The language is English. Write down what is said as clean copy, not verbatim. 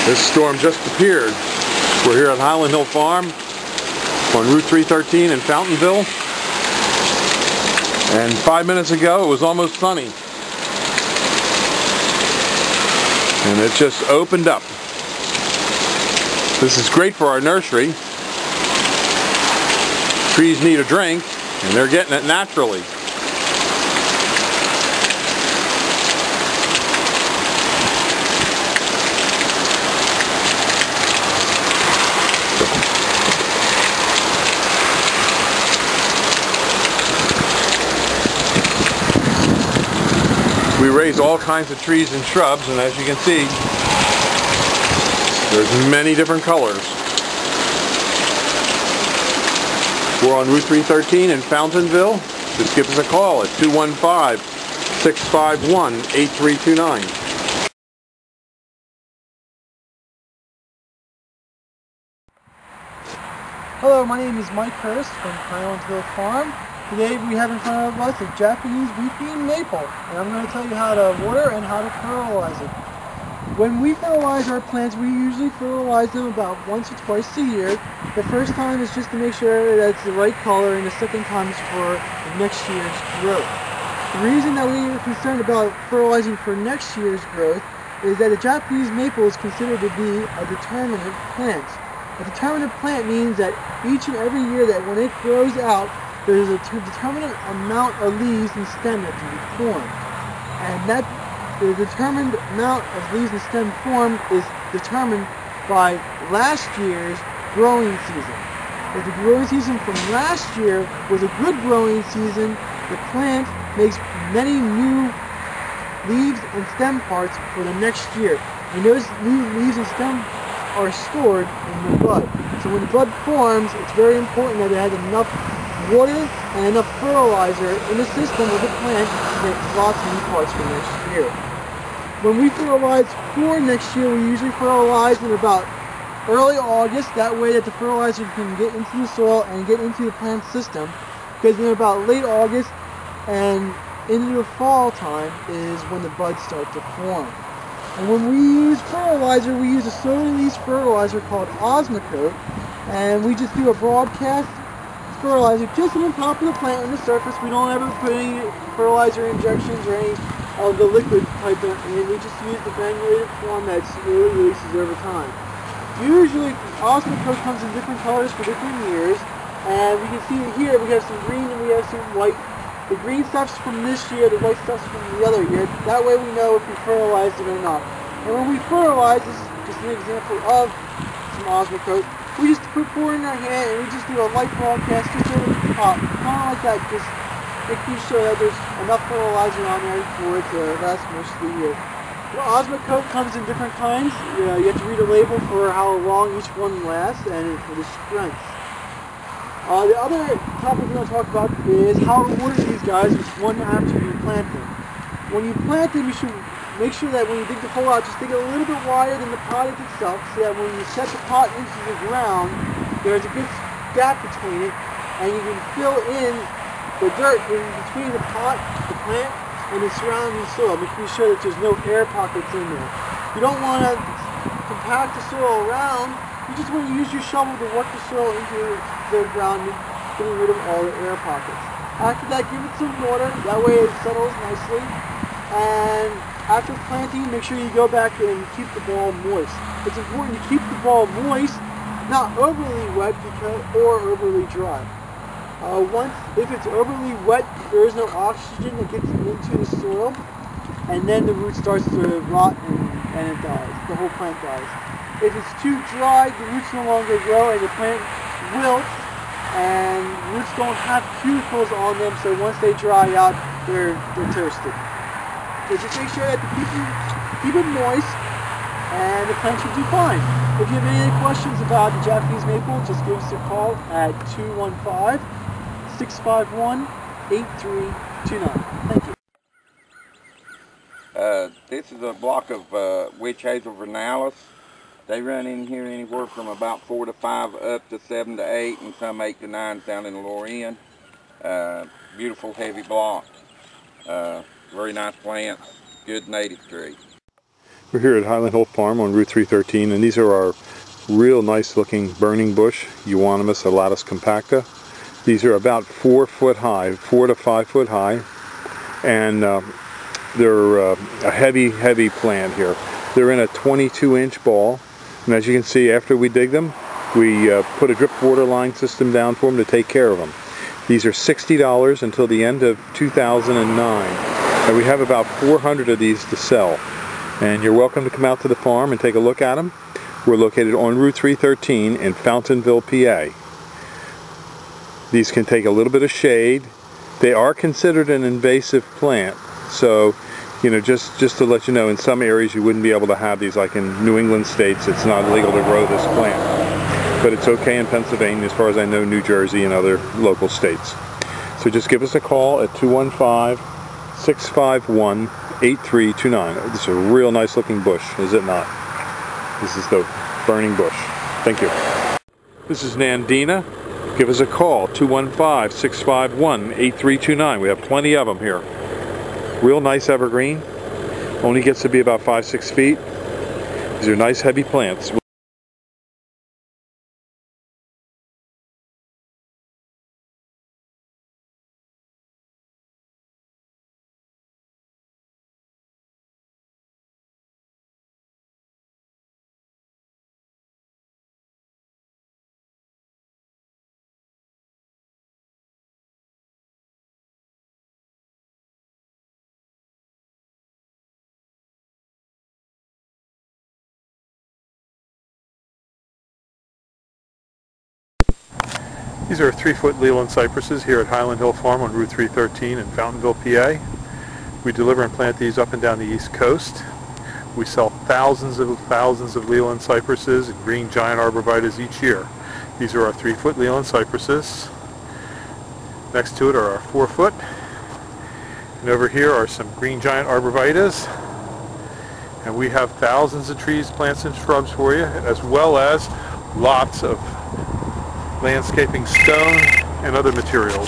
This storm just appeared. We're here at Highland Hill Farm on Route 313 in Fountainville. And 5 minutes ago it was almost sunny. And it just opened up. This is great for our nursery. Trees need a drink and they're getting it naturally. We raise all kinds of trees and shrubs, and as you can see, there's many different colors. We're on Route 313 in Fountainville. Just give us a call at 215-651-8329. Hello, my name is Mike Hurst from Highland Hill Farm. Today we have in front of us a Japanese weeping maple, and I'm going to tell you how to water and how to fertilize it. When we fertilize our plants, we usually fertilize them about once or twice a year. The first time is just to make sure that it's the right color, and the second time is for next year's growth. The reason that we are concerned about fertilizing for next year's growth is that a Japanese maple is considered to be a determinate plant. A determinate plant means that each and every year that when it grows out, there's a determinate amount of leaves and stem that can be formed. And that the determined amount of leaves and stem formed is determined by last year's growing season. If the growing season from last year was a good growing season, the plant makes many new leaves and stem parts for the next year. And those leaves and stem are stored in the bud. So when the bud forms, it's very important that it has enough water and enough fertilizer in the system of the plant to make lots of new parts for next year. When we fertilize for next year, we usually fertilize in about early August. That way that the fertilizer can get into the soil and get into the plant system. Because in about late August and into the fall time is when the buds start to form. And when we use fertilizer, we use a soda-release fertilizer called Osmocote, and we just do a broadcast fertilizer just on the top of the plant on the surface. We don't ever put any fertilizer injections or any of the liquid type in. We just use the granulated form that slowly releases over time. Usually, Osmocote comes in different colors for different years, and we can see here we have some green and we have some white. The green stuff's from this year, the white stuff's from the other year. That way we know if we fertilized it or not. And when we fertilize, this is just an example of some Osmocote. We just pour in our hand and we just do a light broadcast just over the top. Kind of like that, just making sure that there's enough fertilizer on there for it to last most of the year. Well, Osmocote comes in different kinds. You have to read a label for how long each one lasts and for the strength. The other topic we're going to talk about is how to water these guys one after you plant them. When you plant them, you should make sure that when you dig the hole out, just dig it a little bit wider than the pot itself, so that when you set the pot into the ground, there's a good gap between it, and you can fill in the dirt in between the pot, the plant, and the surrounding soil, making sure that there's no air pockets in there. You don't want to compact the soil around. You just want to use your shovel to work the soil into the ground, getting rid of all the air pockets. After that, give it some water. That way it settles nicely. And after planting, make sure you go back and keep the ball moist. It's important to keep the ball moist, not overly wet or overly dry. If it's overly wet, there is no oxygen that gets into the soil, and then the root starts to rot and it dies. The whole plant dies. If it's too dry, the roots no longer grow and the plant wilts, and roots don't have cuticles on them, so once they dry out, they're toasted. So just make sure that keep it moist, and the plant should do fine. If you have any questions about the Japanese maple, just give us a call at 215-651-8329. Thank you. This is a block of witch hazel vernalis. They run in here anywhere from about 4 to 5 up to 7 to 8, and some 8 to 9 down in the lower end. Beautiful heavy block. Very nice plant. Good native tree. We're here at Highland Hill Farm on Route 313, and these are our real nice looking burning bush, Euonymus alatus compacta. These are about 4 foot high, 4 to 5 foot high, and they're a heavy plant here. They're in a 22-inch ball, and as you can see, after we dig them, we put a drip water line system down for them to take care of them. These are $60 until the end of 2009, and we have about 400 of these to sell. And you're welcome to come out to the farm and take a look at them. We're located on Route 313 in Fountainville, PA. These can take a little bit of shade. They are considered an invasive plant, so you know, just to let you know, in some areas you wouldn't be able to have these, like in New England states it's not legal to grow this plant. But it's okay in Pennsylvania, as far as I know, New Jersey and other local states. So just give us a call at 215-651-8329. This is a real nice looking bush, is it not? This is the burning bush. Thank you. This is Nandina. Give us a call, 215-651-8329. We have plenty of them here. Real nice evergreen. Only gets to be about 5-6 feet. These are nice heavy plants. These are 3-foot Leland cypresses here at Highland Hill Farm on Route 313 in Fountainville, PA. We deliver and plant these up and down the East Coast. We sell thousands of Leland cypresses and green giant arborvitaes each year. These are our 3-foot Leland cypresses. Next to it are our 4-foot. And over here are some green giant arborvitaes. And we have thousands of trees, plants, and shrubs for you, as well as lots of landscaping stone and other materials.